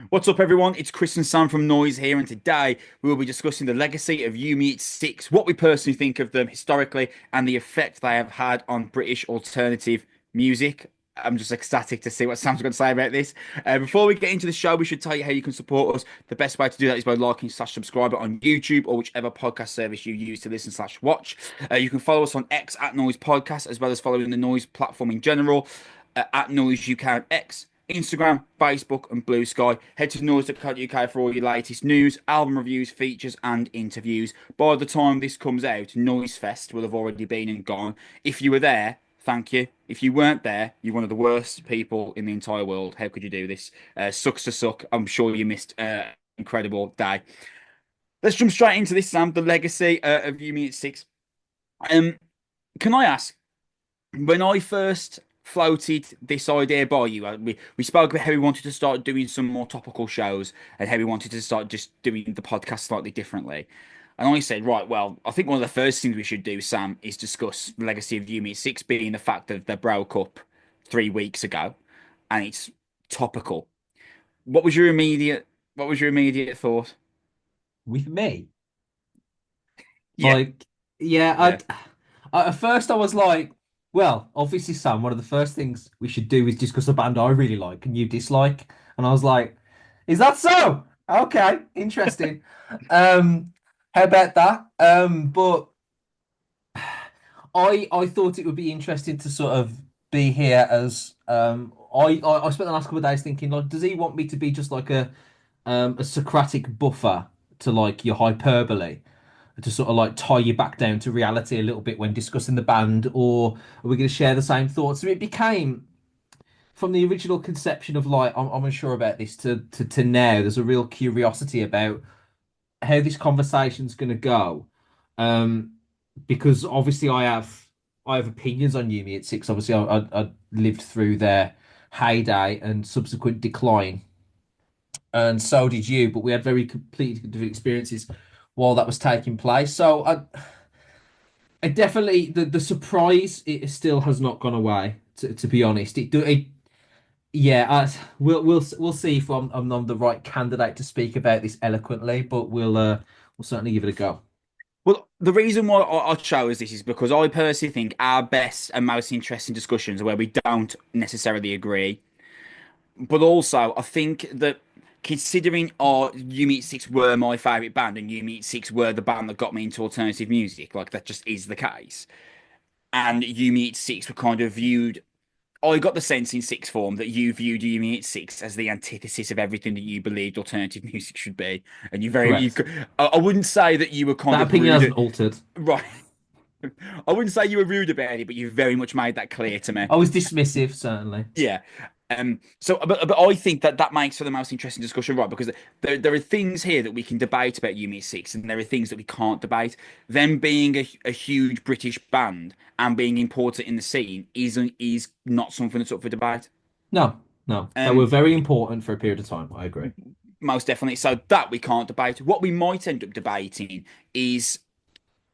What's up, everyone? It's Kris and Sam from Noizze here, and today we will be discussing the legacy of You Meet Six, what we personally think of them historically, and the effect they have had on British alternative music. I'm just ecstatic to see what Sam's going to say about this. Before we get into the show, we should tell you how you can support us. The best way to do that is by liking slash subscribing on YouTube or whichever podcast service you use to listen slash watch. You can follow us on X at Noise Podcast, as well as following the Noise platform in general at Noise UK on X. Instagram, Facebook, and Blue Sky. Head to noise.co.uk for all your latest news, album reviews, features, and interviews. By the time this comes out, Noise Fest will have already been and gone. If you were there, thank you. If you weren't there, you're one of the worst people in the entire world. How could you do this? Sucks to suck. I'm sure you missed an incredible day. Let's jump straight into this, Sam. The legacy of You Me at Six. Um, can I ask, when I first floated this idea by you, we spoke about how we wanted to start doing some more topical shows and how we wanted to start just doing the podcast slightly differently. And I said, right, well, I think one of the first things we should do, Sam, is discuss the legacy of Yumi Six, being the fact that they broke up 3 weeks ago, and it's topical. What was your immediate thought? With me. Yeah, Like, yeah, yeah. at first I was like, well, obviously, Sam, one of the first things we should do is discuss a band I really like and you dislike. And I was like, is that so? Okay, interesting. Um, how about that? But I thought it would be interesting to sort of be here as I spent the last couple of days thinking like, does he want me to be just like a Socratic buffer to like your hyperbole? To sort of like tie you back down to reality a little bit when discussing the band, or are we going to share the same thoughts? So it became from the original conception of like I'm unsure about this to now. There's a real curiosity about how this conversation's going to go, um, because obviously I have opinions on Yumi at six. Obviously, I lived through their heyday and subsequent decline, and so did you. But we had very completely different experiences while that was taking place. So I definitely the surprise it still has not gone away. To be honest, yeah. We'll see if I'm the right candidate to speak about this eloquently, but we'll certainly give it a go. Well, the reason why I chose this is because I personally think our best and most interesting discussions are where we don't necessarily agree. But also, I think that considering You Meet Six were my favourite band and You Meet Six were the band that got me into alternative music, like that just is the case. And You Meet Six were kind of viewed. I got the sense in sixth form that you viewed You Meet Six as the antithesis of everything that you believed alternative music should be. And Correct. I wouldn't say that you were kind That of opinion rude. hasn't altered. Right. I wouldn't say you were rude about it, but you very much made that clear to me. I was dismissive, certainly. Yeah. But I think that that makes for the most interesting discussion, right? Because there are things here that we can debate about Yumi Six, and there are things that we can't debate. Them being a huge British band and being important in the scene is not something that's up for debate. No, no, they were Um, very important for a period of time. I agree. Most definitely. So that we can't debate. What we might end up debating is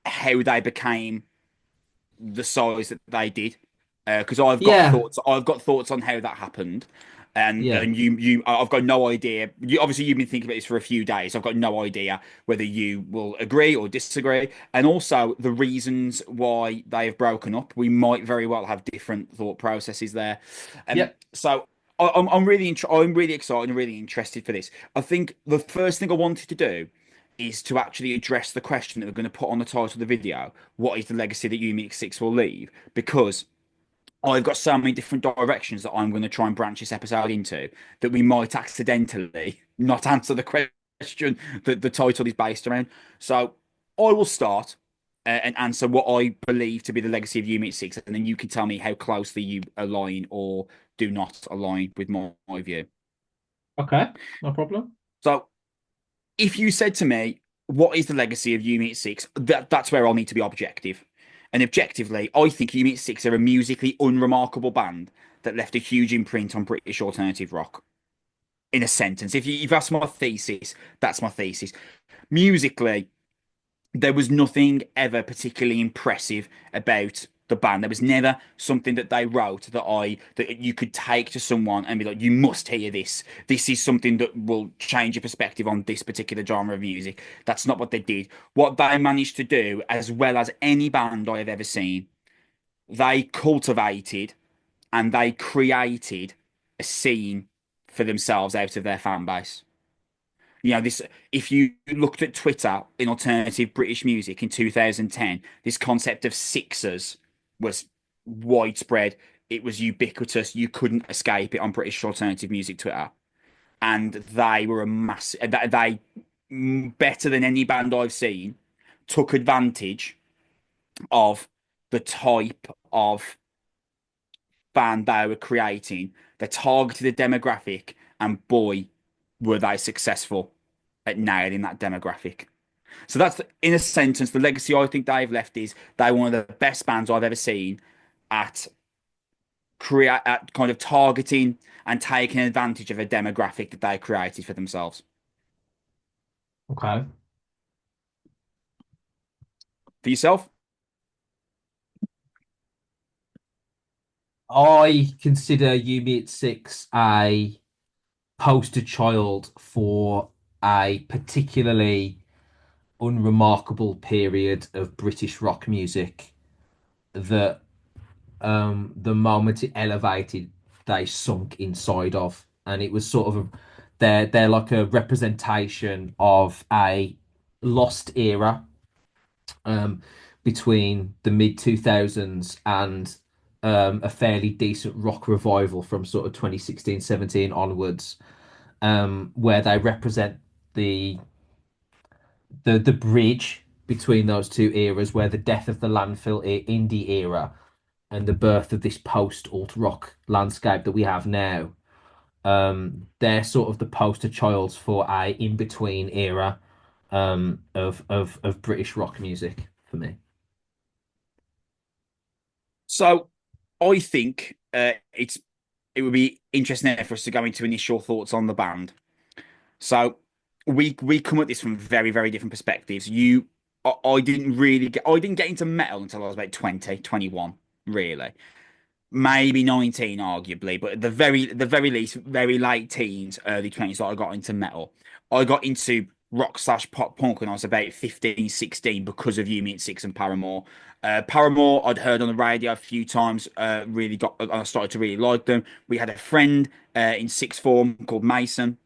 how they became the size that they did, because Yeah, I've got thoughts on how that happened, and yeah. I've got no idea. Obviously, you've been thinking about this for a few days. I've got no idea whether you will agree or disagree, and also the reasons why they have broken up. We might very well have different thought processes there, Yep. so. I'm really excited and really interested for this. I think the first thing I wanted to do is to actually address the question that we're going to put on the title of the video. What is the legacy that Unix 6 will leave? Because I've got so many different directions that I'm going to try and branch this episode into that we might accidentally not answer the question that the title is based around. So I will start and answer what I believe to be the legacy of Unit 6, and then you can tell me how closely you align or do not align with my view. Okay, no problem. So if you said to me, what is the legacy of Unit 6? That's where I'll need to be objective. And objectively, I think Unit 6 are a musically unremarkable band that left a huge imprint on British alternative rock. In a sentence. If you've asked my thesis, that's my thesis. Musically, there was nothing ever particularly impressive about the band. There was never something that they wrote that you could take to someone and be like, you must hear this. This is something that will change your perspective on this particular genre of music. That's not what they did. What they managed to do, as well as any band I have ever seen, they cultivated and they created a scene for themselves out of their fan base. This if you looked at Twitter in alternative British music in 2010, this concept of sixers was widespread. It was ubiquitous. You couldn't escape it on British alternative music Twitter. And they were a massive, they better than any band I've seen, took advantage of the type of band they were creating. They targeted a demographic, and boy, were they successful at nailing that demographic. So that's, in a sentence, the legacy I think they've left is they're one of the best bands I've ever seen at at kind of targeting and taking advantage of a demographic that they created for themselves. Okay. For yourself, I consider You Me at Six a poster child for a particularly unremarkable period of British rock music that the moment it elevated, they sunk inside of. And it was sort of they're like a representation of a lost era um, between the mid 2000s and a fairly decent rock revival from sort of 2016, 17 onwards, where they represent the the bridge between those two eras, where the death of the landfill indie era and the birth of this post alt rock landscape that we have now. They're sort of the poster childs for a in between era of British rock music for me. so I think it would be interesting for us to go into initial thoughts on the band. So we come at this from very, very different perspectives. I didn't get into metal until I was about 20, 21, really. Maybe 19, arguably, but at the very least, very late teens, early 20s that I got into metal. I got into rock slash pop punk when I was about 15, 16 because of You Me at Six and Paramore. Paramore I'd heard on the radio a few times, I started to really like them. We had a friend in sixth form called Mason.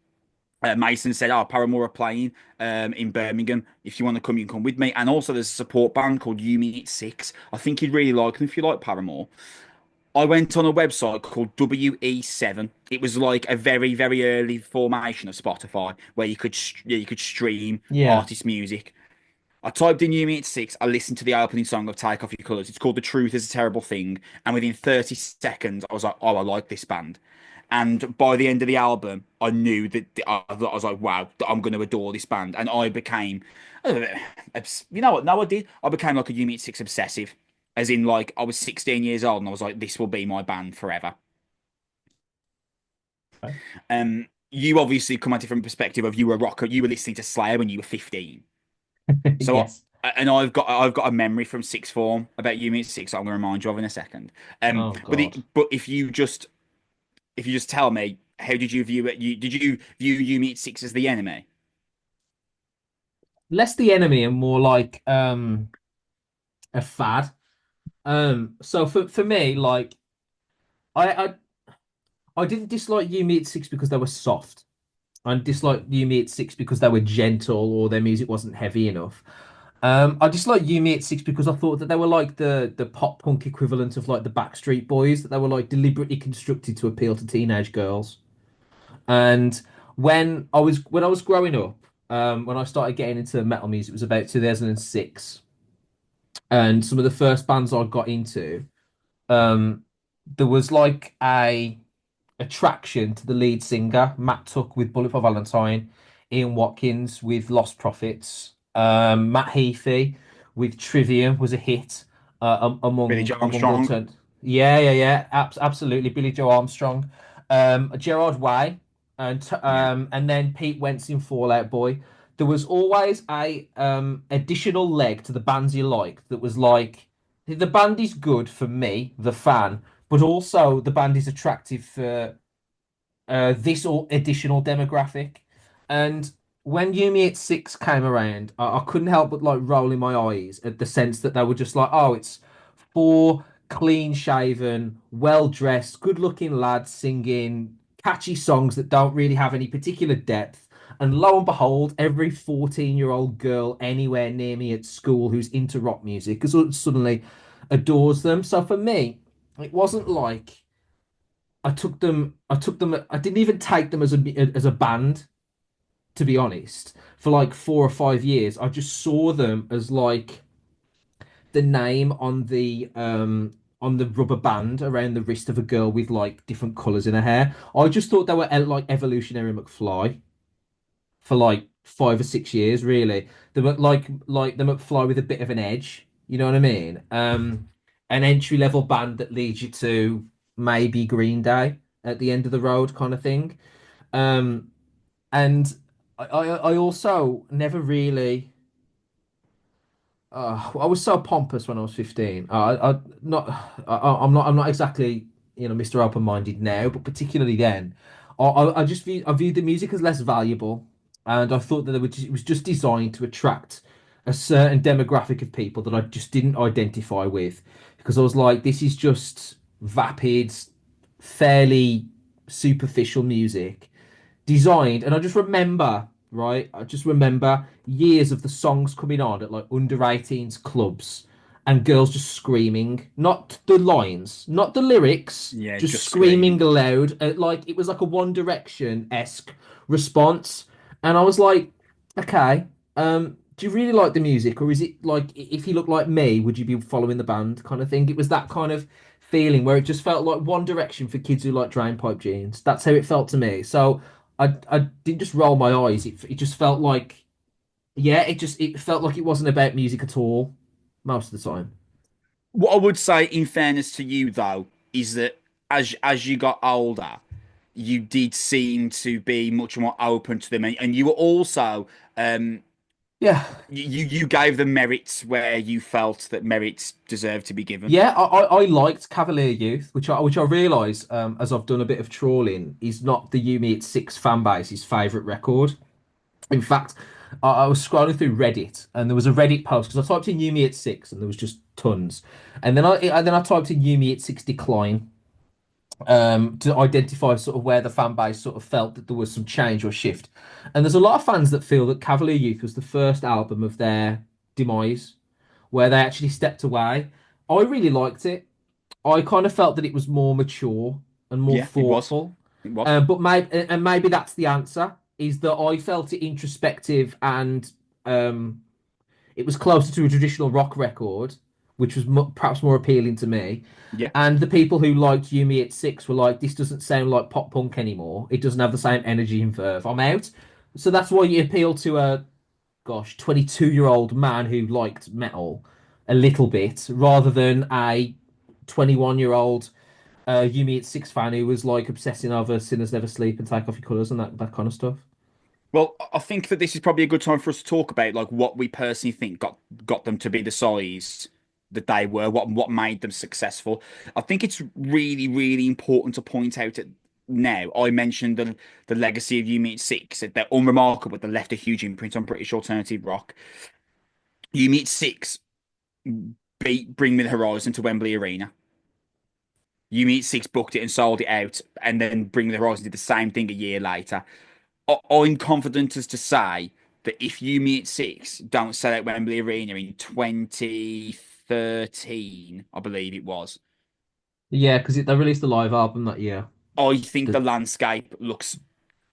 Mason said, "Oh, Paramore are playing in Birmingham. If you want to come, you can come with me." And also, there's a support band called You Me at Six. I think you'd really like them if you like Paramore. I went on a website called WE7. It was like a very, very early formation of Spotify where you could stream Yeah. artist music. I typed in You Me at Six. I listened to the opening song of Take Off Your Colours. It's called The Truth Is a Terrible Thing. And within 30 seconds, I was like, oh, I like this band. And by the end of the album, I knew that I was like, wow, I'm going to adore this band. And I became, you know what? No, I did. I became like a You Me at Six obsessive. As in, like, I was 16 years old and I was like, this will be my band forever. You obviously come at it from a perspective of you were a rocker, you were listening to Slayer when you were 15. So, Yes. and I've got a memory from sixth form about You Me at Six. I'm going to remind you of in a second. Oh But God. if you just tell me, how did you view it? Did you view You Me at Six as the enemy? Less the enemy and more like a fad. So for me, like I I didn't dislike You Me at Six because they were soft. I disliked You Me at Six because they were gentle or their music wasn't heavy enough. I disliked You Me at Six because I thought that they were like the pop punk equivalent of like the Backstreet Boys, that they were like deliberately constructed to appeal to teenage girls. And when I was growing up, when I started getting into metal music, it was about 2006. And some of the first bands I got into, um, there was like a attraction to the lead singer, Matt Tuck with Bullet for Valentine, Ian Watkins with Lost Prophets, Matt Heafy with Trivium was a hit Billy Joe among Armstrong? altern. Yeah, absolutely. Billy Joe Armstrong, Gerard Way, Yeah. and then Pete Wentz in Fallout Boy. There was always a additional leg to the bands you liked that was like the band is good for me, the fan, but also the band is attractive for this or additional demographic. And when Yumi at Six came around, I couldn't help but like rolling my eyes at the sense that they were just like, oh, it's four clean shaven, well dressed, good looking lads singing catchy songs that don't really have any particular depth. And lo and behold, every 14-year-old girl anywhere near me at school who's into rock music is suddenly adores them. So for me, it wasn't like I didn't even take them as a band, to be honest. For like 4 or 5 years, I just saw them as like the name on the rubber band around the wrist of a girl with like different colours in her hair. I just thought they were like evolutionary McFly for like 5 or 6 years, really. They were like the McFly with a bit of an edge, you know what I mean? An entry level band that leads you to maybe Green Day at the end of the road kind of thing. Um, and I also never really. I was so pompous when I was 15. I'm not exactly Mr. Open-minded now, but particularly then, I viewed the music as less valuable, and I thought that it was just designed to attract a certain demographic of people that I just didn't identify with, because I was like, this is just vapid, fairly superficial music designed, and I just remember, right? I just remember years of the songs coming on at like under 18s clubs and girls just screaming, not the lines, not the lyrics, Yeah, just just screaming screaming. aloud. Like it was like a One Direction-esque response. And I was like, okay, do you really like the music? Or is it like if you look like me, would you be following the band kind of thing? It was that kind of feeling where it just felt like One Direction for kids who like drainpipe jeans. That's how it felt to me. So I didn't just roll my eyes. It just felt like yeah, it felt like it wasn't about music at all most of the time. What I would say, in fairness to you, though, is that as you got older, you did seem to be much more open to them, and you were also Yeah. you gave them merits where you felt that merits deserved to be given. Yeah, I liked Cavalier Youth, which I realise, as I've done a bit of trawling, is not the You Me at Six fan base's favourite record. In fact, I was scrolling through Reddit and there was a Reddit post because I typed in You Me at Six and there was just tons, and then I typed in You Me at Six decline, to identify sort of where the fan base sort of felt that there was some change or shift. And there's a lot of fans that feel that Cavalier Youth was the first album of their demise, where they actually stepped away. I really liked it. I kind of felt that it was more mature and more Yeah, it was. thoughtful. It was. Maybe that's the answer, is that I felt it introspective and it was closer to a traditional rock record, which was perhaps more appealing to me. Yeah. And the people who liked Yumi at Six were like, this doesn't sound like pop punk anymore. It doesn't have the same energy and verve. I'm out. So that's why you appeal to a, gosh, 22-year-old man who liked metal a little bit rather than a 21-year-old Yumi at Six fan who was like obsessing over Sinners Never Sleep and Take Off Your Colours and that kind of stuff. Well, I think that this is probably a good time for us to talk about like what we personally think got them to be the size that they were, what made them successful. I think it's really, really important to point out that now I mentioned the legacy of You Meet Six, that they're unremarkable, they left a huge imprint on British alternative rock. You Meet Six beat Bring Me the Horizon to Wembley Arena. You Meet Six booked it and sold it out, and then Bring Me the Horizon did the same thing a year later. I'm confident as to say that if You Meet Six don't sell out Wembley Arena in 2013, I believe it was, Yeah, because they released a live album that year. I think the The- landscape looks.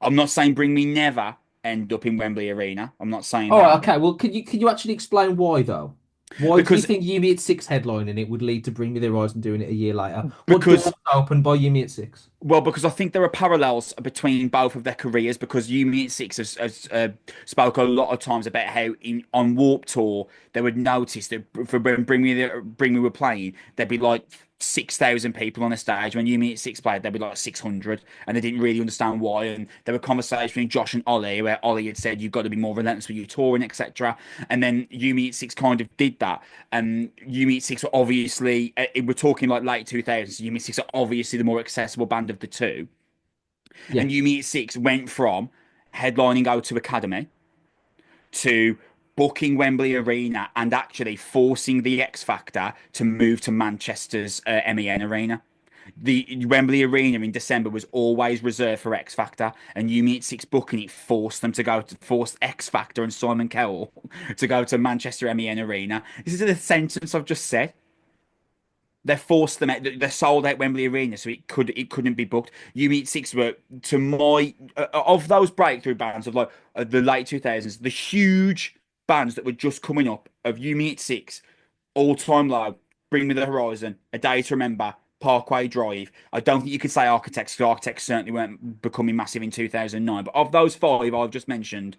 I'm not saying Bring Me Never end up in Wembley Arena. I'm not saying Oh, that okay. Well, can you actually explain why though? Why do you because think Yumi at Six headlining it would lead to Bring Me the Horizon doing it a year later? What doors because opened by Yumi at Six? because I think there are parallels between both of their careers. Because You Meet Six has spoke a lot of times about how on Warped Tour they would notice that for when Bring Me were playing, there'd be like 6,000 people on a stage. When You Meet Six played, there'd be like 600, and they didn't really understand why. And there were conversations between Josh and Ollie where Ollie had said, "You've got to be more relentless with your touring, etc." And then You Meet Six kind of did that. And You Meet Six were obviously, we're talking like late 2000s. You Meet Six are obviously the more accessible band of the two. Yeah. And You Meet Six went from headlining O2 Academy to booking Wembley Arena and actually forcing the X Factor to move to Manchester's MEN Arena. The Wembley Arena in December was always reserved for X Factor, and You Meet Six booking it forced them to go to force X Factor and Simon Cowell to go to Manchester MEN Arena. This is the sentence I've just said. They forced them out. They sold out Wembley Arena, so it couldn't be booked. You Meet Six were to my of those breakthrough bands of like the late 2000s, the huge bands that were just coming up of You Meet Six, All Time Low, Bring Me the Horizon, A Day to Remember, Parkway Drive. I don't think you could say Architects, because Architects certainly weren't becoming massive in 2009. But of those five I've just mentioned,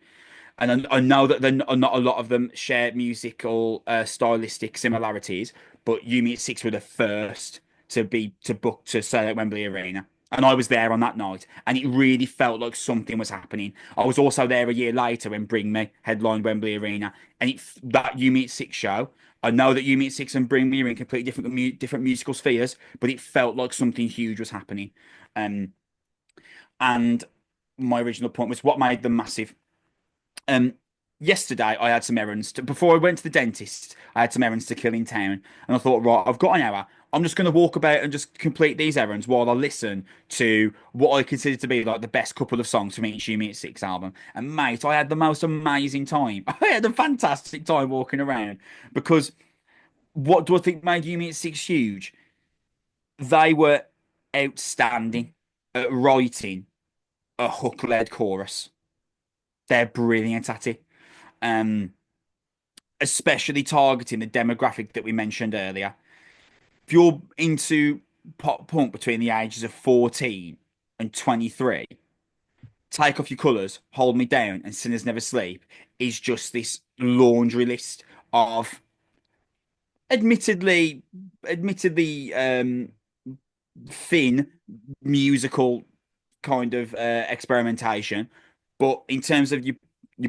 and I know that not a lot of them share musical stylistic similarities, but You Meet Six were the first to book to sell at Wembley Arena. And I was there on that night, and it really felt like something was happening. I was also there a year later when Bring Me headlined Wembley Arena, and that You Meet Six show. I know that You Meet Six and Bring Me are in completely different musical spheres, but it felt like something huge was happening. Um, and my original point was what made them massive. um, Yesterday I had some errands before I went to the dentist. I had some errands to kill in town, and I thought, right, I've got an hour. I'm just going to walk about and just complete these errands while I listen to what I consider to be like the best couple of songs from each You Meet Six album. And mate, I had the most amazing time. I had a fantastic time walking around because what do I think made You Meet Six huge? They were outstanding at writing a hook-led chorus. They're brilliant at it. Um, Especially targeting the demographic that we mentioned earlier. If you're into pop punk between the ages of 14 and 23, Take Off Your Colours, Hold Me Down, and Sinners Never Sleep is just this laundry list of admittedly, admittedly thin musical kind of experimentation, but in terms of your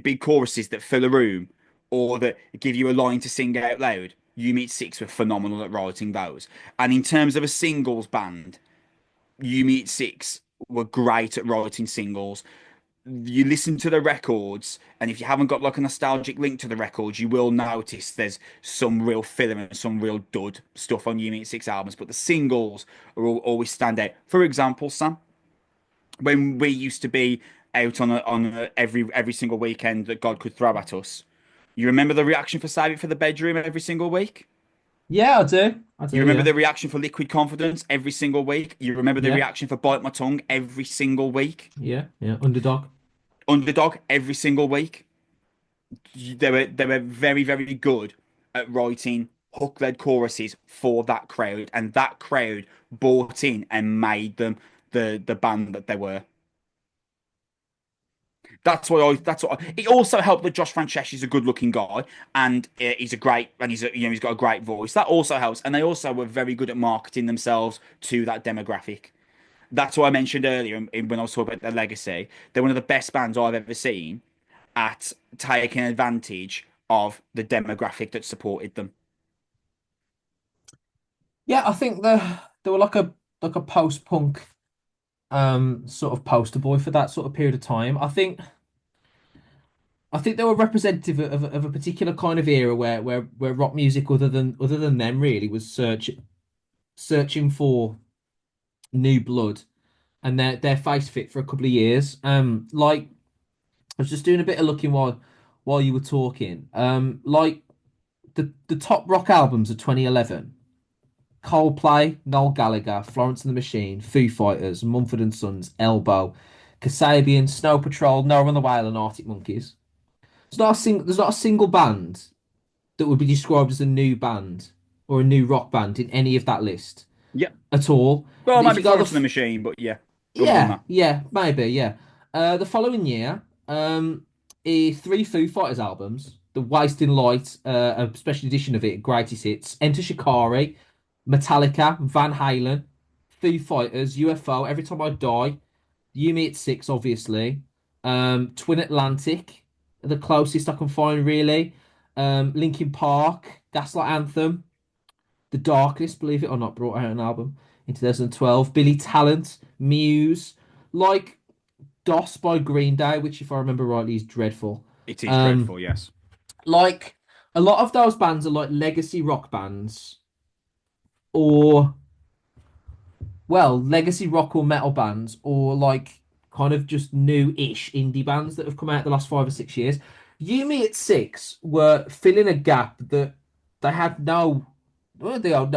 big choruses that fill a room or that give you a line to sing out loud, You Meet Six were phenomenal at writing those. And in terms of a singles band, You Meet Six were great at writing singles. You listen to the records, and if you haven't got like a nostalgic link to the records, you will notice there's some real filler and some real dud stuff on You Meet Six albums. But the singles always stand out. For example, Sam, when we used to be out on every single weekend that God could throw at us. You remember the reaction for Save It for the Bedroom every single week? Yeah, I do. I You do, remember yeah. the reaction for Liquid Confidence every single week? You remember the Yeah. reaction for Bite My Tongue every single week? Yeah. Yeah. Underdog. Underdog every single week. They were very good at writing hook-led choruses for that crowd, and that crowd bought in and made them the band that they were. It also helped that Josh Franceschi is a good-looking guy, and he's got a great voice. That also helps, and they also were very good at marketing themselves to that demographic. That's what I mentioned earlier when I was talking about their legacy. They're one of the best bands I've ever seen at taking advantage of the demographic that supported them. Yeah, I think they were like a post-punk sort of poster boy for that sort of period of time. I think they were representative of a particular kind of era where rock music other than them really was searching for new blood, and their face fit for a couple of years. Like I was just doing a bit of looking while you were talking. Like the top rock albums of 2011: Coldplay, Noel Gallagher, Florence and the Machine, Foo Fighters, Mumford and Sons, Elbow, Kasabian, Snow Patrol, Noah and the Whale, and Arctic Monkeys. There's not a single band that would be described as a new band or a new rock band in any of that list Yeah. at all. Well, If maybe you go Florence and the Machine, but yeah. Other than yeah, that. yeah, maybe, yeah. The following year, three Foo Fighters albums, The Wasting Light, a special edition of it, Greatest Hits, Enter Shikari, Metallica, Van Halen, Foo Fighters, UFO, Every Time I Die, You Me at Six, obviously. Twin Atlantic, the closest I can find, really. Linkin Park, Gaslight Anthem, The Darkness, believe it or not, brought out an album in 2012. Billy Talent, Muse, like DOS by Green Day, which, if I remember rightly, is dreadful. It is Um, dreadful, yes. like a lot of those bands are like legacy rock bands, or well, legacy rock or metal bands, or like kind of just new-ish indie bands that have come out the last 5 or 6 years. You Me at Six were filling a gap that they had no, well, they had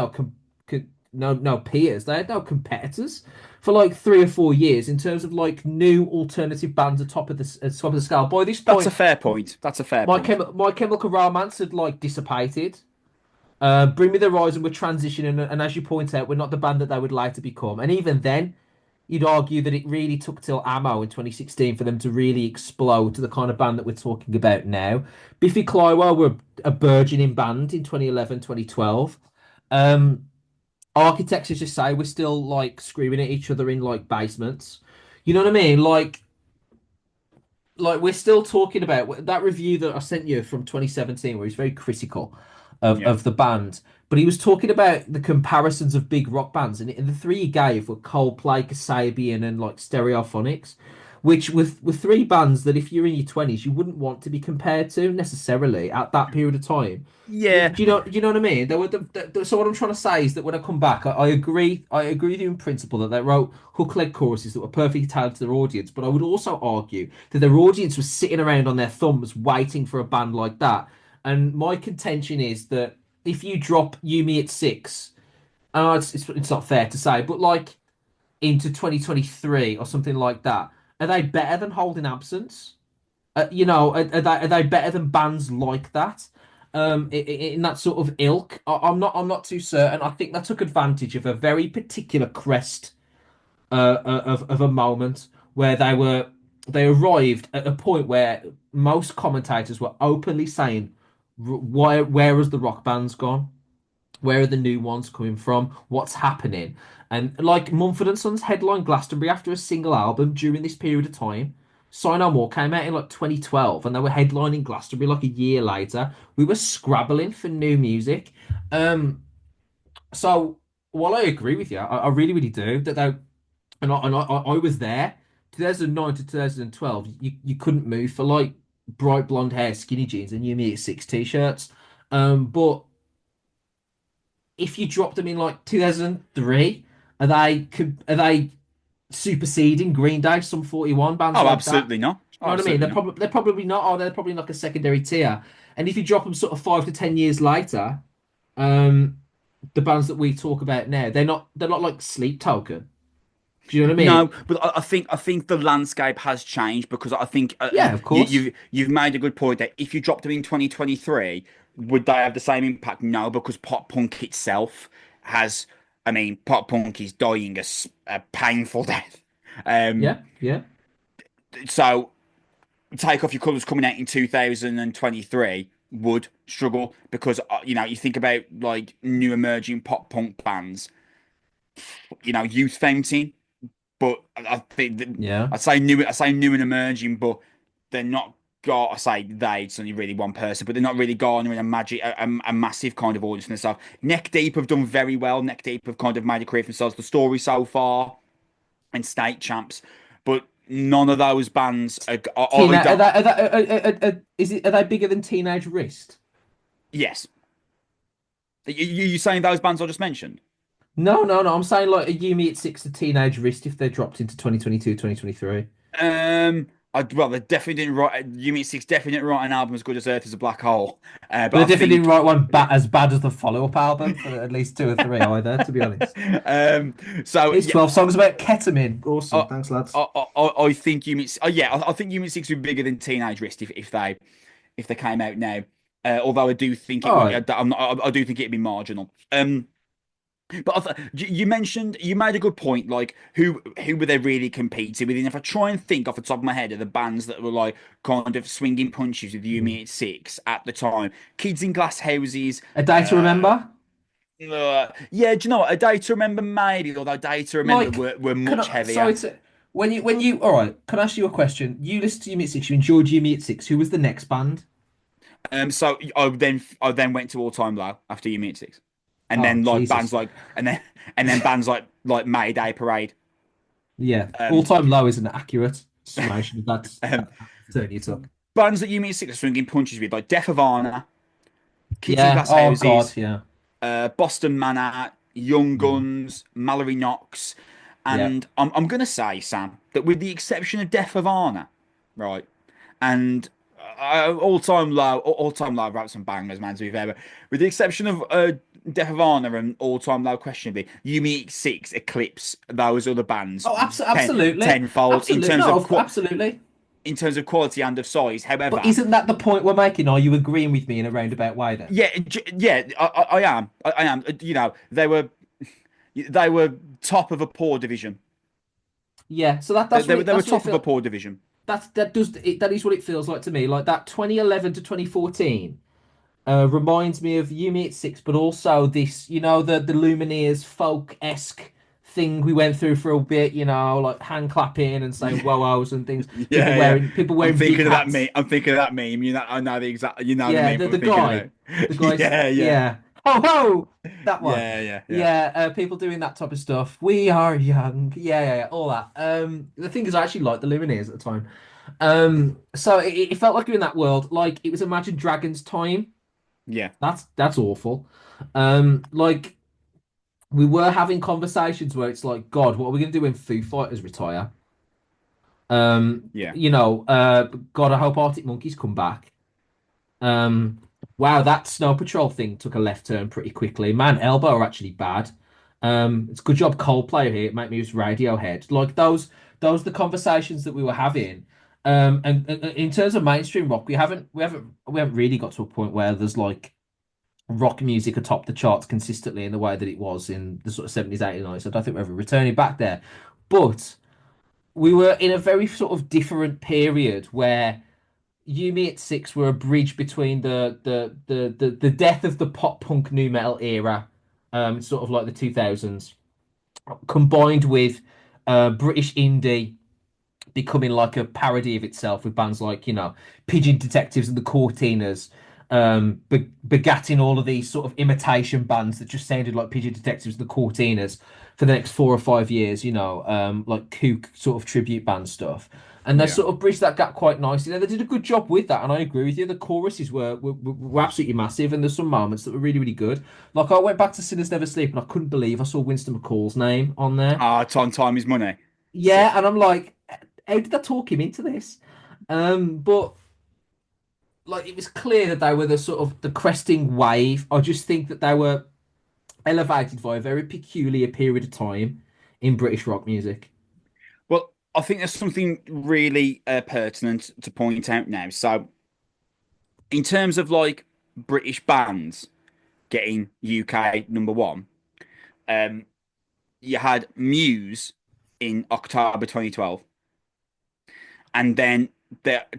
no peers. They had no competitors for like 3 or 4 years in terms of like new alternative bands at top of the scale. By this That's a point, fair point. That's a fair point. My Chemical Romance had like dissipated. Bring Me the Horizon were transitioning, and as you point out, we're not the band that they would later become. And even then, you'd argue that it really took till Ammo in 2016 for them to really explode to the kind of band that we're talking about now. Biffy Clyro were a burgeoning band in 2011, 2012. Um, Architects, as you say, we're still like screaming at each other in like basements. You know what I mean? Like we're still talking about that review that I sent you from 2017, where he's very critical Yeah. of the band, but he was talking about the comparisons of big rock bands, and the three he gave were Coldplay, Kasabian, and like Stereophonics, which were three bands that if you're in your 20s, you wouldn't want to be compared to necessarily at that period of time. Yeah. Do you know what I mean? There were so what I'm trying to say is that when I come back, I agree with you in principle that they wrote hook-led choruses that were perfectly tailored to their audience, but I would also argue that their audience was sitting around on their thumbs waiting for a band like that. And my contention is that if you drop You Me at Six, it's not fair to say, but like into 2023 or something like that, are they better than Holding Absence? Are they better than bands like that? In that sort of ilk, I'm not too certain. I think they took advantage of a very particular crest of a moment where they arrived at a point where most commentators were openly saying, Where has the rock bands gone? Where are the new ones coming from? What's happening?" And like Mumford and Sons headline Glastonbury after a single album during this period of time. Sign No More came out in like 2012, and they were headlining Glastonbury like a year later. We were scrabbling for new music. Um, so while I agree with you, I really, really do that they I was there, 2009 to 2012. You couldn't move for like bright blonde hair, skinny jeans, and you me at six t-shirts. But if you dropped them in like 2003, are they superseding Green Day, Sum 41 bands Oh, like that? absolutely not. You Oh, know what I mean? absolutely not. They're probably not. Are they're probably like a secondary tier. And if you drop them sort of 5 to 10 years later, um, the bands that we talk about now, they're not like Sleep Token. Do you know what I No, mean? but I think the landscape has changed because I think Yeah, of course. you've made a good point that if you dropped them in 2023, would they have the same impact? No, because pop punk itself has. I mean, pop punk is dying a painful death. Um, Yeah, yeah. so Take Off Your Colours coming out in 2023 would struggle because you think about like new emerging pop punk bands, Youth Fountain. But I think that Yeah. I say new and emerging, but they're not got. I say they. It's only really one person, but they're not really garnering a massive kind of audience for themselves. Neck Deep have done very well. Neck Deep have kind of made a career for themselves. The Story so far and State Champs, but none of those bands. I Tina, don't. are they bigger than Teenage Wrist? Yes, you saying those bands I just mentioned? No, no, no. I'm saying like a Yumi at six, a Teenage Wrist if they dropped into 2022, 2023. Well, they definitely didn't write. Yumi Six definitely didn't write an album as good as Earth is a Black Hole. But But they I definitely didn't think write one as bad as the follow-up album for at least two or three either, to be honest. um, so It's yeah, 12 songs about ketamine. Awesome. I, Thanks, lads. I think I think Unit Six would be bigger than Teenage Wrist if they came out now. Although I do think it All would. right. I do think it'd be marginal. But you mentioned you made a good point. Like who were they really competing with? And if I try and think off the top of my head of the bands that were like kind of swinging punches with Hmm. Yumi at Six at the time, Kids in Glass Houses. A Day to Uh, Remember? Yeah, do you know what? A Day to Remember maybe, although Day to Remember Like, were can much I? Sorry heavier. to when you. All right, can I ask you a question? You listened to You Meet Six. You enjoyed You Meet Six. Who was the next band? So I then went to All Time Low after You Meet Six, and Oh then like bands Jesus. like and then bands like Mayday Parade. Yeah, all Um, time low is an accurate summation of um, that turn you took. bands that You Meet Six are swinging punches with, like Death of Honor, Kids in Yeah. Glass Oh God. Houses, Yeah. Boston Manor, Young Mm. Guns, Mallory Knox, Yeah. and I'm gonna say, Sam, that with the exception of Death of Honor, right, and all time low wrote some bangers, man. To be fair, but with the exception of Death of Honor and all time low, questionably, You Meet Six eclipse those other bands Oh, absolutely, tenfold absolutely. No, absolutely. in terms of quality and of size. But However, isn't that the point we're making? Are you agreeing with me in a roundabout way then? yeah, yeah, I am, I am. You know, they were top of a poor division. Yeah. So They, that's they what were it they were that's what it top of a feels. poor division. That is what it feels like to me. Like that 2011 to 2014 reminds me of You Me at Six, but also this, the Lumineers folk-esque thing we went through for a bit, like hand clapping and saying Yeah, whoa-wows and things. People yeah, yeah. wearing people I'm wearing big thinking of that meme. hats. I'm thinking of that meme. I know the Yeah, meme the I'm the thinking guy, about. the guy's Yeah, yeah, yeah, ho ho, that one. yeah, yeah, yeah, Yeah, people doing that type of stuff. We are young. Yeah, yeah, yeah, all that. The thing is, I actually liked the Lumineers at the time. So it felt like you're in that world, like it was Imagine Dragons time. yeah, That's awful. Like we were having conversations where it's like, God, what are we gonna do when Foo Fighters retire? yeah, God, I hope Arctic Monkeys come back. Um, wow, that Snow Patrol thing took a left turn pretty quickly. Man, Elbow are actually bad. It's a good job Coldplay are here. It made me use Radiohead. Like those are the conversations that we were having. And in terms of mainstream rock, we haven't really got to a point where there's like rock music atop the charts consistently in the way that it was in the sort of 70s, 80s, 90s. So I don't think we're ever returning back there. But we were in a very sort of different period where You Me at Six were a bridge between the death of the pop punk nu metal era, sort of like the 2000s, combined with British indie becoming like a parody of itself with bands like, Pigeon Detectives and the Cortinas, begatting all of these sort of imitation bands that just sounded like Pigeon Detectives and the Cortinas for the next 4 or 5 years, like kook sort of tribute band stuff. And they yeah. sort of bridged that gap quite nicely. They did a good job with that, and I agree with you. The choruses were absolutely massive, and there's some moments that were really, really good. Like I went back to Sinners Never Sleep, and I couldn't believe I saw Winston McCall's name on there. Time is money. Yeah, Sick. and I'm like, how did I talk him into this? But like it was clear that they were the sort of the cresting wave. I just think that they were elevated by a very peculiar period of time in British rock music. Well, I think there's something really pertinent to point out now. So, in terms of like British bands getting UK number one, um, you had Muse in October 2012, and then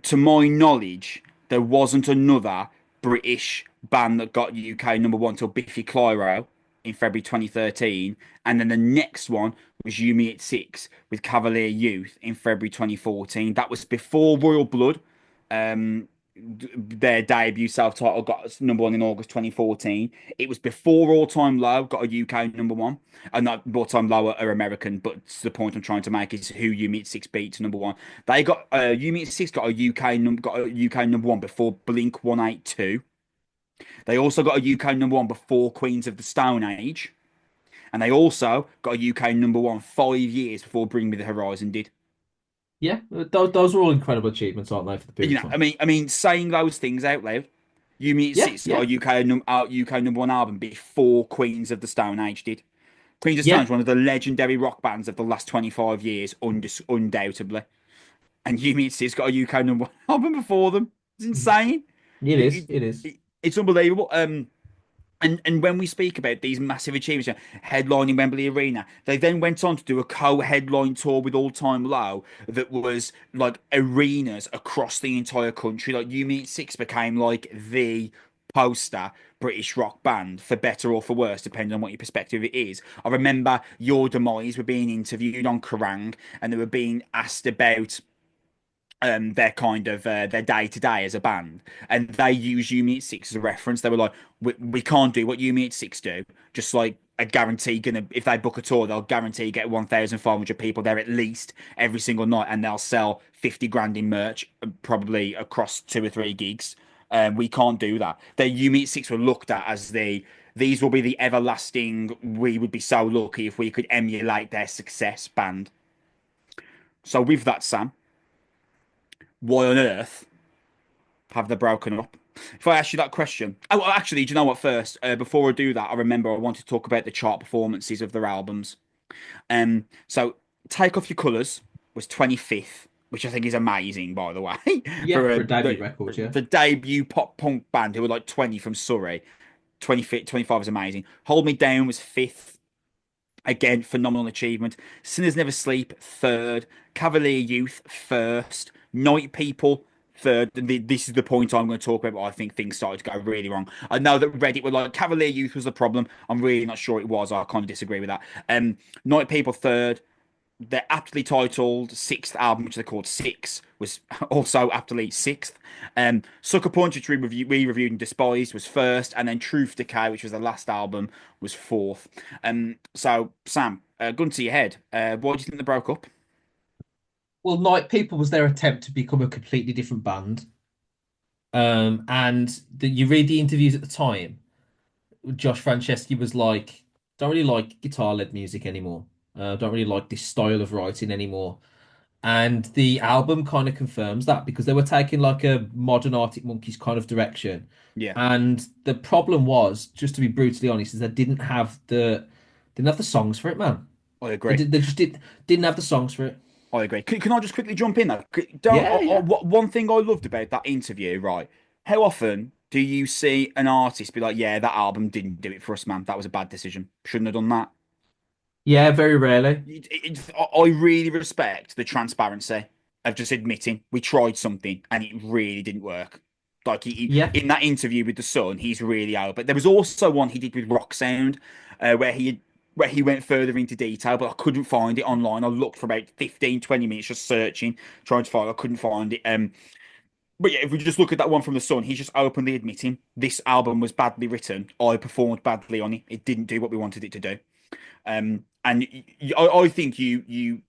to my knowledge, there wasn't another British band that got UK number one till Biffy Clyro in February 2013, and then the next one was Yumi at Six with Cavalier Youth in February 2014. That was before Royal Blood. Um, their debut self-titled got us number one in August 2014. It was before All Time Low got a UK number one. And not All Time Low are American, but the point I'm trying to make is who You Meet Six beat to number one. They got You Meet Six got a UK number one before Blink 182. They also got a UK number one before Queens of the Stone Age, and they also got a UK number one 5 years before Bring Me the Horizon did. Yeah, those are all incredible achievements, aren't they, for the period You of know, time? I mean, saying those things out loud. You Meet Yeah, Six got yeah, a UK number one album before Queens of the Stone Age did. Queens of Stone yeah. Age, one of the legendary rock bands of the last 25 years, undoubtedly. And You Meet Six got a UK number one album before them. It's insane. It It, is. it, It is. it's unbelievable. And when we speak about these massive achievements, headlining Wembley Arena, they then went on to do a co-headline tour with All Time Low that was like arenas across the entire country. Like You Meet Six became like the poster British rock band, for better or for worse, depending on what your perspective it is. I remember Your Demise were being interviewed on Kerrang, and they were being asked about their kind of their day to day as a band, and they use You Meet Six as a reference. They were like, we can't do what You Meet Six do, just like a guarantee gonna if they book a tour, they'll guarantee get 1,500 people there at least every single night, and they'll sell 50 grand in merch probably across 2 or 3 gigs. We can't do that. Their You Meet Six were looked at as these will be the everlasting. We would be so lucky if we could emulate their success band. So with that, Sam, why on earth have they broken up? If I ask you that question, oh, well, actually, do you know what? First, before I do that, I remember I wanted to talk about the chart performances of their albums. So Take Off Your Colours was 25th, which I think is amazing, by the way, Yeah, for for a a debut record, yeah. the debut pop punk band who were like 20 from Surrey. 25, 25 was amazing. Hold Me Down was fifth. Again, phenomenal achievement. Sinners Never Sleep, third. Cavalier Youth, first. Night People, third. And this is the point I'm going to talk about, but I think things started to go really wrong. I know that Reddit were like, Cavalier Youth was the problem. I'm really not sure it was. I kind of disagree with that. Night People, third. Their aptly titled sixth album, which they called Six, was also aptly sixth. Sucker Punch, which we reviewed and despised, was first, and then Truth Decay, which was the last album, was fourth. So Sam, gun to your head, why do you think they broke up? Well, Night People was their attempt to become a completely different band. And you read the interviews at the time, Josh Franceschi was like, don't really like guitar-led music anymore. Don't really like this style of writing anymore. And the album kind of confirms that because they were taking like a modern Arctic Monkeys kind of direction. Yeah, And the problem was, just to be brutally honest, is they didn't have the songs for it, man. I agree. They just didn't have the songs for it. I agree. Can I just quickly jump in though? Don't. Yeah, yeah. One thing I loved about that interview, right? How often do you see an artist be like, "Yeah, that album didn't do it for us, man. That was a bad decision. Shouldn't have done that." Yeah, very rarely. I really respect the transparency of just admitting we tried something and it really didn't work. Like Yeah. in that interview with the Sun, he's really out. But there was also one he did with Rock Sound, where he went further into detail, but I couldn't find it online. I looked for about 15, 20 minutes just searching, trying to find. I couldn't find it. But yeah, if we just look at that one from the Sun, he's just openly admitting this album was badly written. I performed badly on it. It didn't do what we wanted it to do. And I think you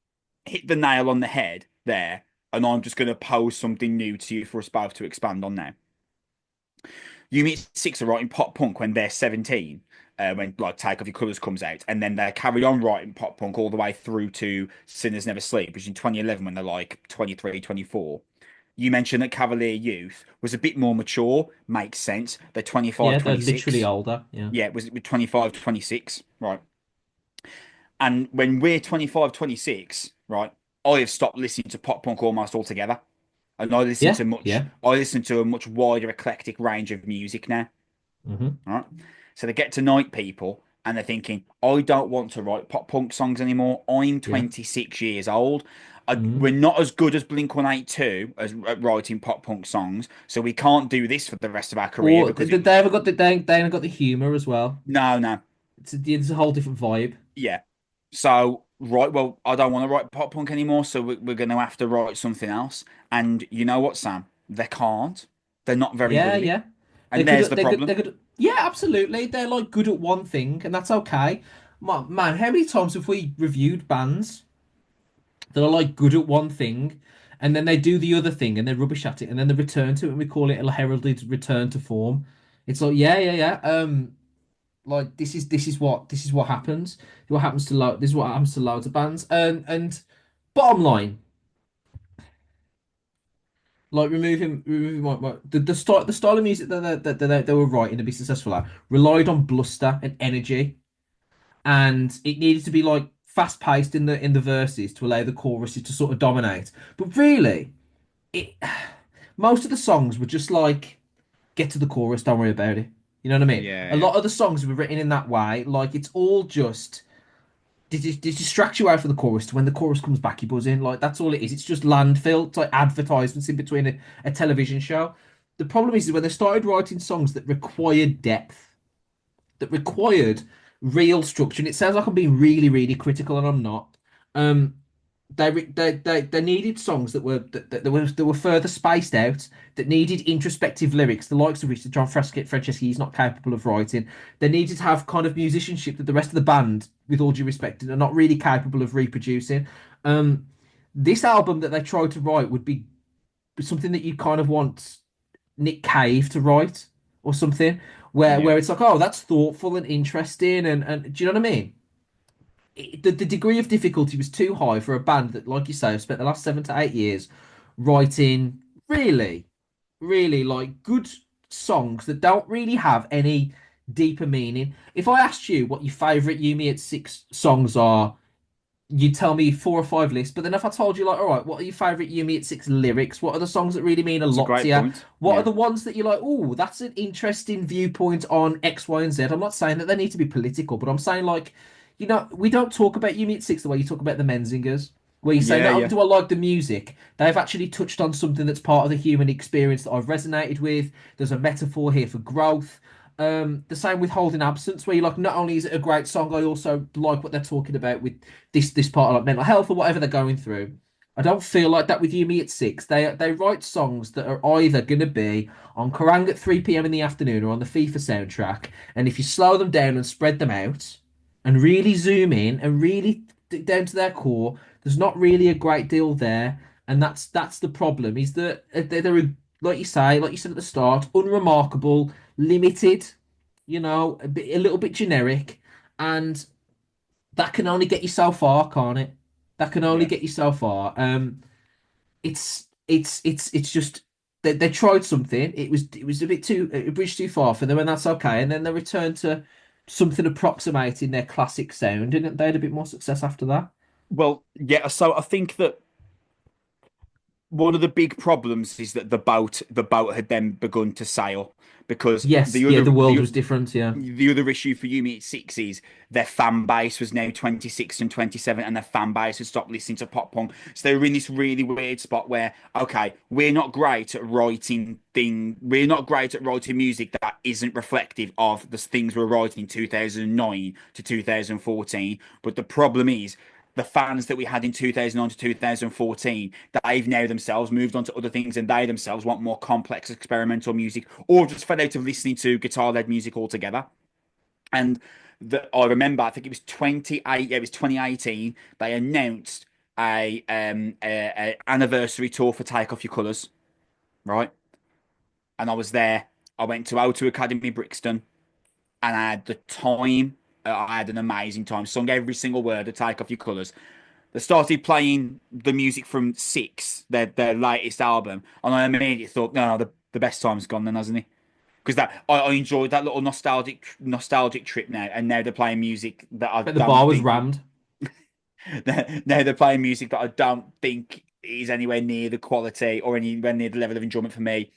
hit the nail on the head there, and I'm just going to pose something new to you for us both to expand on now. You Meet Six are writing pop punk when they're 17, when like Take Off Your Colours comes out, and then they carry on writing pop punk all the way through to Sinners Never Sleep, which is in 2011 when they're like 23, 24. You mentioned that Cavalier Youth was a bit more mature, makes sense. They're 25, Yeah, they're literally 26. older. Yeah. Yeah, it was 25, 26, right? And when we're 25, 26, right, I have stopped listening to pop punk almost altogether. And Yeah, yeah. I listen to a much wider eclectic range of music now. Hmm. Right. So they get to Night People and they're thinking, I don't want to write pop punk songs anymore. I'm Yeah. 26 years old. We're Hmm. not as good as Blink 182 as at writing pop punk songs. So we can't do this for the rest of our career Or because it they haven't got they haven't got the humor as well. no, no. It's a whole different vibe. Yeah. So, right, well, I don't want to write pop punk anymore, so we're going to have to write something else. And you know what, Sam? They can't. They're not very good Yeah, at it. yeah. They And could there's the they problem. could yeah, absolutely. They're like good at one thing, and that's okay. Man, how many times have we reviewed bands that are like good at one thing, and then they do the other thing and they're rubbish at it, and then they return to it and we call it a heralded return to form. It's like, yeah, yeah, yeah. Like this is what happens. This is what happens to loads of bands. And bottom line, like removing the style of music that they were writing to be successful at relied on bluster and energy, and it needed to be like fast paced in the verses to allow the choruses to sort of dominate. But really, it most of the songs were just like get to the chorus, don't worry about it. You know what I mean? Yeah, A yeah. lot of the songs were written in that way. Like it's all just did distract you out for the chorus to when the chorus comes back you buzz in. Like that's all it is. It's just landfill. It's like advertisements in between a television show. the problem is when they started writing songs that required depth, that required real structure. And it sounds like I'm being really, really critical, and I'm not. Um, they needed songs that were further spaced out, that needed introspective lyrics, the likes of which the Franceschi is not capable of writing. They needed to have kind of musicianship that the rest of the band, with all due respect, are not really capable of reproducing. Um, this album that they tried to write would be something that you kind of want Nick Cave to write or something, Yeah, where it's like, oh, that's thoughtful and interesting, and do you know what I mean? The degree of difficulty was too high for a band that, like you say, have spent the last 7 to 8 years writing really, really like good songs that don't really have any deeper meaning. If I asked you what your favorite Yumi at Six songs are, you'd tell me 4 or 5 lists. But then if I told you, like, all right, what are your favorite Yumi at Six lyrics? What are the songs that really mean a it's a lot to great you? point. What are Yeah, the ones that you're like, oh, that's an interesting viewpoint on X, Y, and Z? I'm not saying that they need to be political, but I'm saying, like, we don't talk about Yumi at Six the way you talk about the Menzingers, where you say, yeah, not only yeah. do I like the music, they've actually touched on something that's part of the human experience that I've resonated with. There's a metaphor here for growth. The same with Holding Absence, where you're like, not only is it a great song, I also like what they're talking about with this part of like mental health or whatever they're going through. I don't feel like that with You Me at Six. They write songs that are either going to be on Kerrang at 3 p.m. in the afternoon or on the FIFA soundtrack. And if you slow them down and spread them out and really zoom in and really down to their core, there's not really a great deal there. And that's the problem. Is that they're like you said at the start, unremarkable, limited, a little bit generic, and that can only get you so far, can't it? That can only Yeah. get you so far. It's just they tried something. It was a bit too a bridge too far for them, and that's okay. And then they returned to something approximating their classic sound, and they had a bit more success after that. Well, yeah. So I think that one of the big problems is that the boat had then begun to sail because Yes, the yeah, other the world the was different. Yeah, the other issue for Yumi at Six is their fan base was now 26 and 27, and their fan base had stopped listening to pop punk. So they were in this really weird spot where, okay, we're not great at writing music that isn't reflective of the things we're writing in 2009 to 2014. But the problem is the fans that we had in 2009 to 2014, they've now themselves moved on to other things, and they themselves want more complex experimental music, or just fed out of listening to guitar-led music altogether. And I remember, I think it was 28, yeah, it was 2018. They announced a anniversary tour for Take Off Your Colours, right? And I was there. I went to O2 Academy Brixton, and I had the time. I had an amazing time. Sung every single word of Take Off Your Colours. They started playing the music from Six, their latest album, and I immediately thought, no, the best time's gone then, hasn't it? Because I enjoyed that little nostalgic trip now, and now they're playing music that I but the don't bar was think rammed. now they're playing music that I don't think is anywhere near the quality or anywhere near the level of enjoyment for me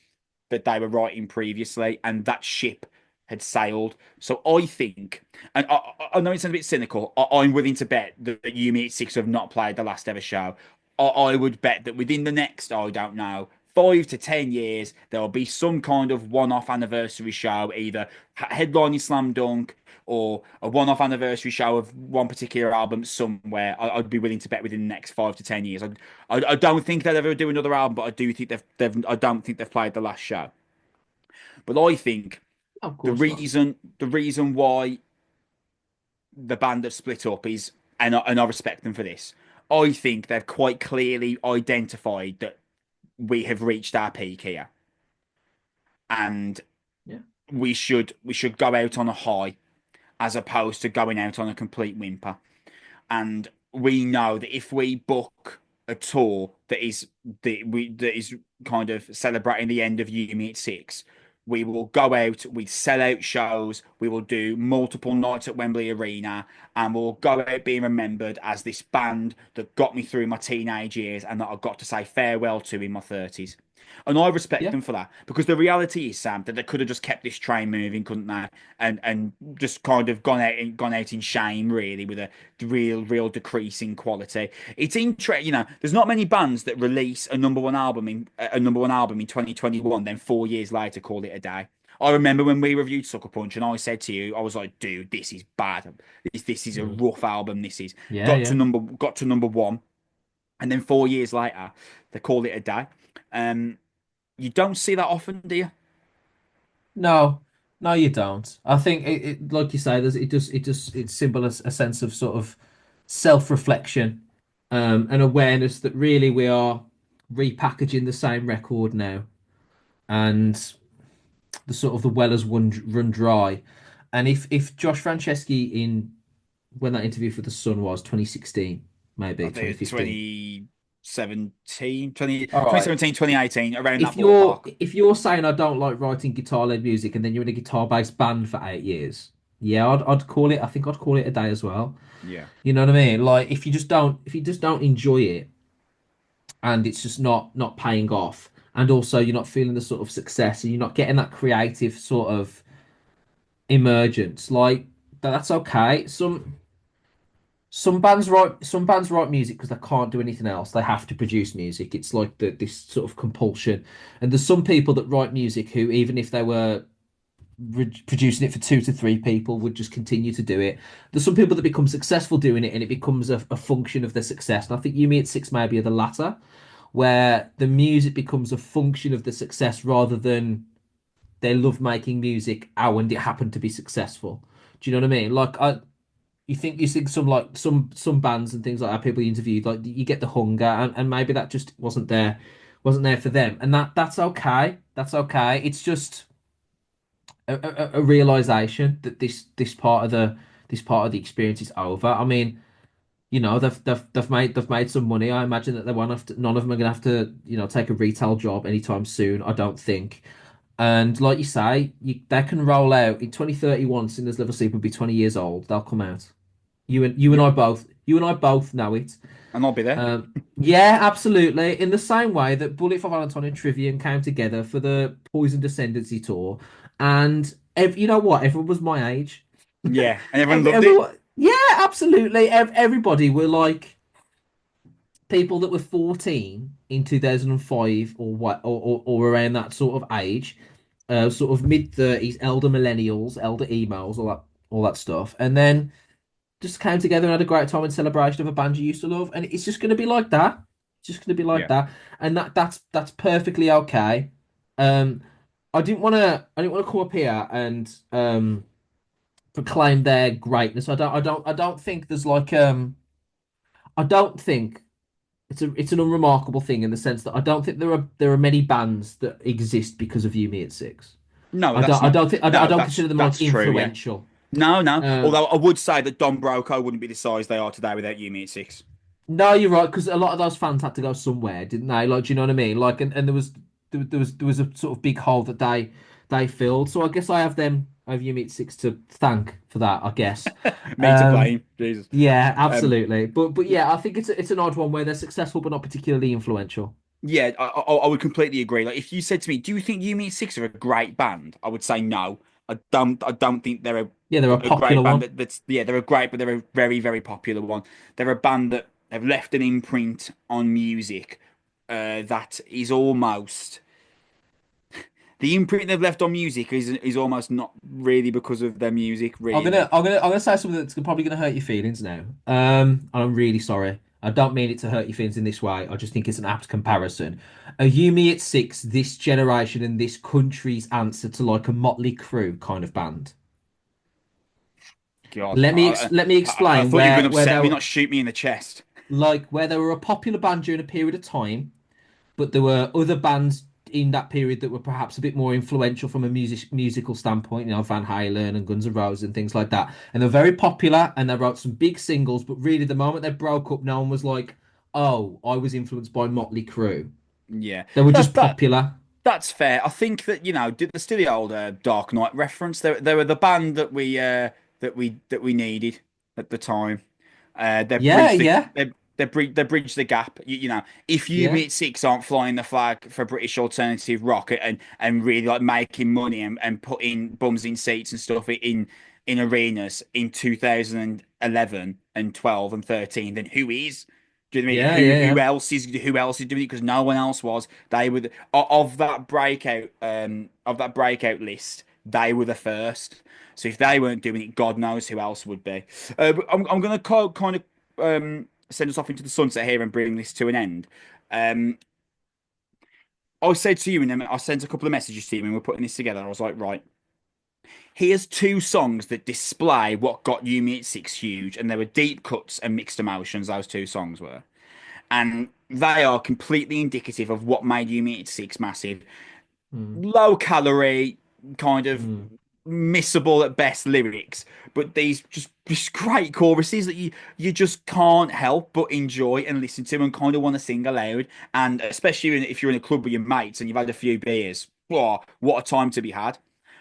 that they were writing previously, and that ship had sailed. So I think, and I know it sounds a bit cynical, I'm willing to bet that Yumi at Six have not played the last ever show. I would bet that within the next, I don't know, 5 to 10 years, there will be some kind of one-off anniversary show, either headlining Slam Dunk or a one-off anniversary show of one particular album somewhere. I'd be willing to bet within the next 5 to 10 years. I don't think they'll ever do another album, but I do think I don't think they've played the last show. But I think Of the course not. reason why the band have split up is, and I respect them for this. I think they've quite clearly identified that we have reached our peak here, and Yeah. we should go out on a high as opposed to going out on a complete whimper. And we know that if we book a tour that is kind of celebrating the end of Yumi at Six, we will go out, we sell out shows, we will do multiple nights at Wembley Arena, and we'll go out being remembered as this band that got me through my teenage years and that I got to say farewell to in my 30s. And I respect Yeah. them for that because the reality is, Sam, that they could have just kept this train moving, couldn't they? And just kind of gone out in shame, really, with a real decrease in quality. It's interesting, there's not many bands that release a number one album in 2021, then 4 years later call it a day. I remember when we reviewed Sucker Punch, and I said to you, I was like, "Dude, this is bad. This is a Mm. rough album. This is Yeah, yeah. got to number one, and then 4 years later, they call it a day." Um, you don't see that often, do you? No, no, you don't. I think like you say, it's symbolizes a sense of sort of self-reflection, and awareness that really we are repackaging the same record now, and the sort of the well has run dry. And if Josh Franceschi in when that interview for The Sun was 2016, I maybe think 2015. 2017, 20, All right. 2017, 2018, around that If you're ballpark. if you're saying I don't like writing guitar-led music and then you're in a guitar-based band for 8 years, yeah, I'd call it. I think I'd call it a day as well. Yeah. You know what I mean? Like if you just don't enjoy it and it's just not paying off, and also you're not feeling the sort of success and you're not getting that creative sort of emergence, like that's okay. Some bands write music because they can't do anything else. They have to produce music. It's like this sort of compulsion. And there's some people that write music who, even if they were producing it for 2 to 3 people, would just continue to do it. There's some people that become successful doing it, and it becomes a function of their success. And I think You Me at Six maybe are the latter, where the music becomes a function of the success rather than they love making music. Oh, and it happened to be successful. Do you know what I mean? You think some bands and things like that, people you interviewed, like you get the hunger, and maybe that just wasn't there for them, and that's okay. That's okay. It's just a realization that this part of the experience is over. I mean, they've made some money. I imagine that they won't have to, none of them are gonna have to, take a retail job anytime soon. I don't think. And like you say, they can roll out in 2031. Sinners Live Asleep will be 20 years old. They'll come out. Yep. You and I both know it. And I'll be there. Yeah, absolutely. In the same way that Bullet for Valentine and Trivium came together for the Poison Descendancy tour, and you know what? Everyone was my age. Yeah. And everyone loved it. Everyone, yeah, absolutely. Everybody were like people that were 14 in 2005 or what, or around that sort of age, sort of mid 30s, elder millennials, elder emails, all that stuff, and then just came together and had a great time in celebration of a band you used to love, and it's just going to be like that. It's just going to be like Yeah. that, and that's perfectly okay. Um, I didn't want to come up here and proclaim their greatness. I don't think there's like I don't think it's an unremarkable thing in the sense that I don't think there are many bands that exist because of You, Me at Six. No, I don't that's I not. don't think I No, don't consider them like that's true. Yeah. influential. No, no. Um, Although I would say that Don Broco wouldn't be the size they are today without you, me at six. No, you're right, because a lot of those fans had to go somewhere, didn't they? Like, do you know what I mean? Like, and there was a sort of big hole that they filled. So I guess I have them over You Meet Six to thank for that, I guess. Me to Um, blame. Jesus. yeah, Um, absolutely. But yeah, I think it's an odd one where they're successful but not particularly influential. yeah, I would completely agree. Like, if you said to me, "Do you think You Meet Six are a great band?" I would say no. I don't think they're Yeah, they're a a popular great band. one. That's yeah, they're a great, but they're a very popular one. They're a band that have left an imprint on music that is almost the imprint they've left on music is almost not really because of their music, I'm gonna really. I'm gonna I'm gonna say something that's probably gonna hurt your feelings now. I'm really sorry. I don't mean it to hurt your feelings in this way. I just think it's an apt comparison. Are You Me at Six this generation and this country's answer to like a Motley Crue kind of band? God, Let me I explain thought you were going where to where upset they me, were not shoot me in the chest. where they were a popular band during a period of time, but there were other bands in that period that were perhaps a bit more influential from a musical standpoint, Van Halen and Guns N' Roses and things like that. And they're very popular and they wrote some big singles, but really the moment they broke up, no one was like, "Oh, I was influenced by Motley Crue." Yeah, They were that just that popular. that's fair. I think that there's still the old Dark Knight reference. They were the band that we needed at the time. They've Yeah, bridged yeah. they bridge the gap. You know, if you Yeah, meet six aren't flying the flag for British alternative rock and really like making money and putting bums in seats and stuff in arenas in 2011 and 12 and 13, then who is? Do you know what I mean? yeah, yeah, Who yeah. else is doing it? Because no one else was. They were of that breakout list. They were the first. So if they weren't doing it, God knows who else would be. But I'm going to kind of send us off into the sunset here and bring this to an end. Um, I said to you, and then I sent a couple of messages to you, and we're putting this together. I was like, right, here's two songs that display what got You Me at Six huge, and there were deep cuts and mixed emotions. Those two songs were, and they are completely indicative of what made You Me at Six massive. Mm, Low calorie, kind of mm, missable at best lyrics, but these just great choruses that you just can't help but enjoy and listen to and kind of want to sing aloud. And especially if you're in a club with your mates and you've had a few beers, oh, what a time to be had.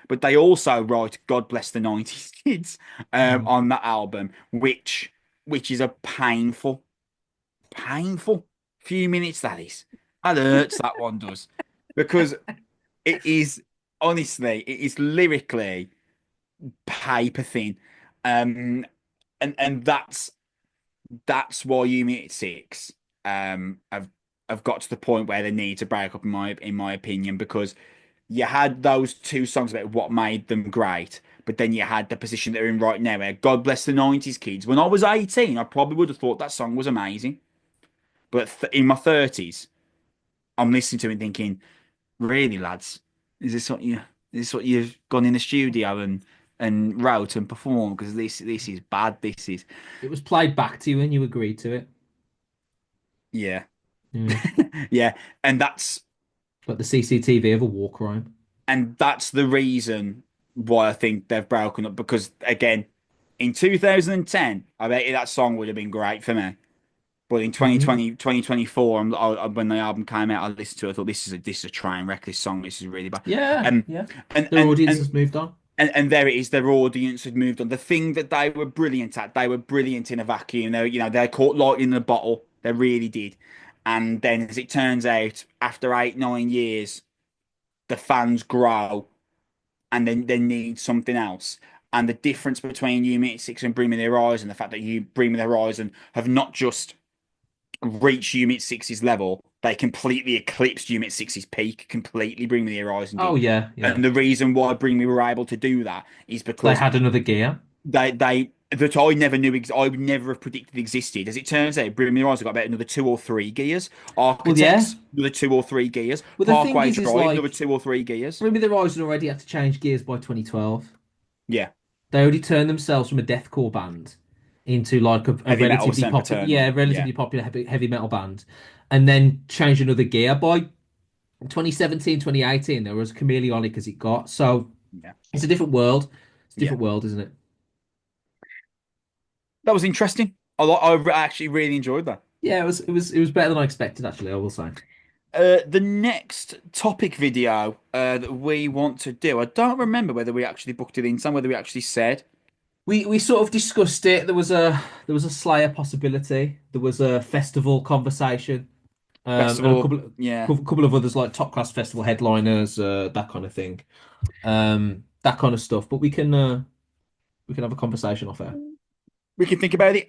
But they also write "God Bless the 90s Kids" mm. on that album, which is a painful few minutes. That is, that hurts. That one does because it is honestly, it is lyrically paper thin. Um, and that's why You Meet at Six have got to the point where they need to break up in my opinion, because you had those two songs about what made them great, but then you had the position they're in right now where God Bless the 90s Kids. When I was 18, I probably would have thought that song was amazing. But in my 30s, I'm listening to it thinking, really, lads, is this what you've gone in the studio and wrote and performed? Because this is bad. This is It was played back to you and you agreed to it. yeah. Yeah. Yeah, and that's Like the CCTV of a war crime. that's the reason why I think they've broken up. Because again, in 2010, I bet you that song would have been great for me. But in Mm. 2020, 2024, when the album came out, I listened to it. I thought this is a train wreck. This song, this is really bad. Yeah, Um, yeah. and Their and audience and has moved on. and there it is. Their audience had moved on. The thing that they were brilliant at, they were brilliant in a vacuum. They caught lightning in a bottle. They really did. And then, as it turns out, after 8, 9 years, the fans grow, and then they need something else. And the difference between You Meet Six and Bring Me the Horizon, the fact that you Bring Me the Horizon have not just reached You Meet Six's level, they completely eclipsed You Meet Six's peak. Completely, Bring Me the Horizon Oh did. yeah, yeah. And the reason why Bring Me were able to do that is They because had another gear. they that I never knew I would never have predicted existed. As it turns out, Bring Me the Horizon got about another two or three gears. Well, yeah. Architects, another two or three gears. Well, the thing Parkway is Drive, another like, two or three gears. Bring Me the Horizon already had to change gears by 2012. Yeah, They already turned themselves from a deathcore band into like a heavy metal relatively popular, yeah, sempiternal. Yeah, relatively popular heavy metal band, and then changed another gear by 2017, 2018. They were as chameleonic as it got. So yeah, it's a different world. It's a yeah. different world, isn't it? That was interesting. I actually really enjoyed that. Yeah, it was better than I expected, actually, I will say. The next topic video that we want to do, I don't remember whether we actually booked it in, some whether we actually said We sort of discussed it. There was a Slayer possibility. There was a festival conversation, and a festival. Yeah, couple of others like top class festival headliners, that kind of thing, that kind of stuff. But we can have a conversation off air. we can think about it.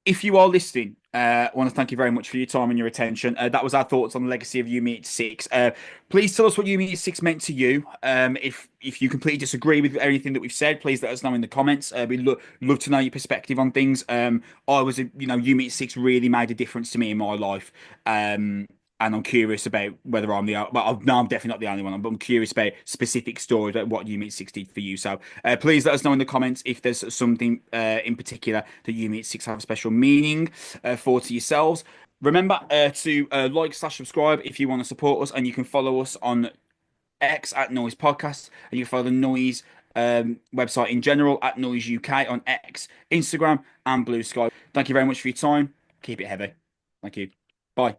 If you are listening, I want to thank you very much for your time and your attention. That was our thoughts on the legacy of You Meet Six. Please tell us what You Meet Six meant to you. If you completely disagree with anything that we've said, please let us know in the comments. We'd love to know your perspective on things. You Meet Six really made a difference to me in my life. And I'm curious about whether no, I'm definitely not the only one, but I'm curious about specific stories about what You Meet Six did for you. So please let us know in the comments if there's something in particular that You Meet Six have a special meaning for to yourselves. Remember to like/subscribe if you want to support us, and you can follow us on X at Noise Podcast, and you can follow the Noise website in general at Noise UK on X, Instagram, and Blue Sky. Thank you very much for your time. Keep it heavy. Thank you. Bye.